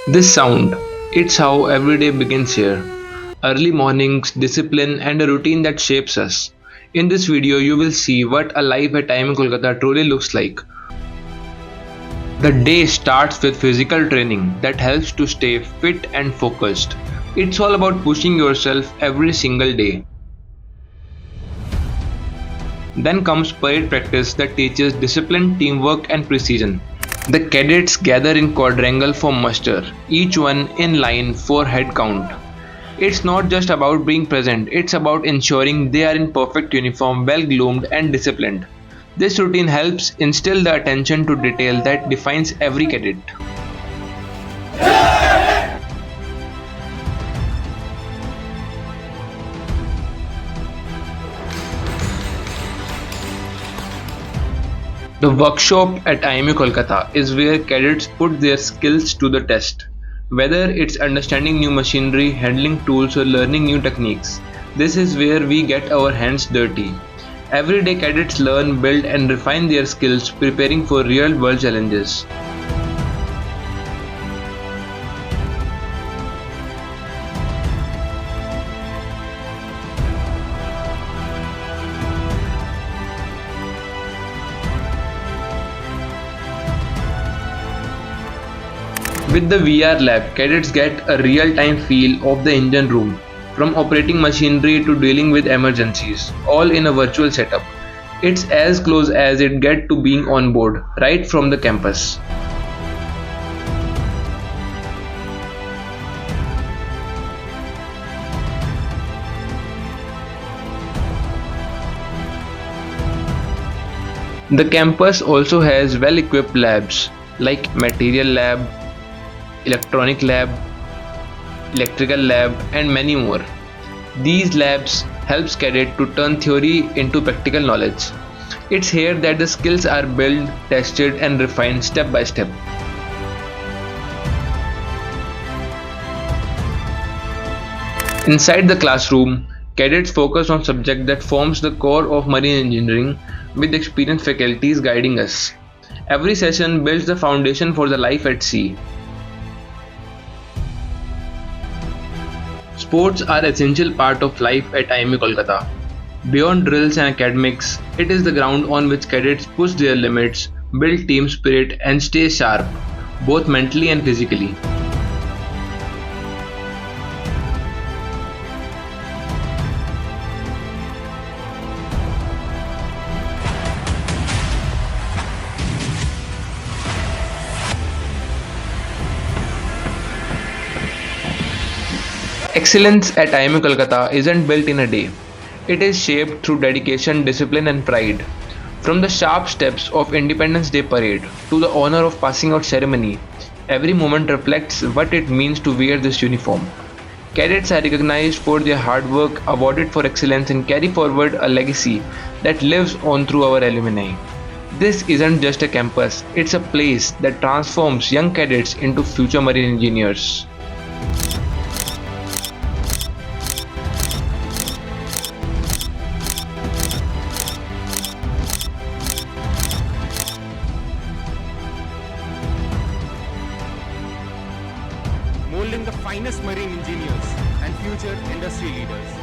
This sound, it's how every day begins here. Early mornings, discipline, and a routine that shapes us. In this video, you will see what a life at IMU Kolkata truly looks like. The day starts with physical training that helps to stay fit and focused. It's all about pushing yourself every single day. Then comes parade practice that teaches discipline, teamwork, and precision. The cadets gather in quadrangle for muster, each one in line for head count. It's not just about being present, it's about ensuring they are in perfect uniform, well groomed, and disciplined. This routine helps instill the attention to detail that defines every cadet. The workshop at IMU Kolkata is where cadets put their skills to the test. Whether it's understanding new machinery, handling tools, or learning new techniques, this is where we get our hands dirty. Every day, cadets learn, build, and refine their skills, preparing for real world challenges. With the VR lab, cadets get a real-time feel of the engine room, from operating machinery to dealing with emergencies, all in a virtual setup. It's as close as it gets to being on board, right from the campus. The campus also has well-equipped labs like material lab, electronic lab, electrical lab, and many more. These labs helps cadet to turn theory into practical knowledge. It's here that the skills are built, tested, and refined step by step. Inside the classroom, cadets focus on subject that forms the core of marine engineering with experienced faculties guiding us. Every session builds the foundation for the life at sea. Sports are essential part of life at IMU Kolkata. Beyond drills and academics, it is the ground on which cadets push their limits, build team spirit, and stay sharp, both mentally and physically. Excellence at IMU Kolkata isn't built in a day. It is shaped through dedication, discipline, and pride. From the sharp steps of Independence Day parade to the honor of passing out ceremony, every moment reflects what it means to wear this uniform. Cadets are recognized for their hard work, awarded for excellence, and carry forward a legacy that lives on through our alumni. This isn't just a campus, it's a place that transforms young cadets into future marine engineers. Molding the finest marine engineers and future industry leaders.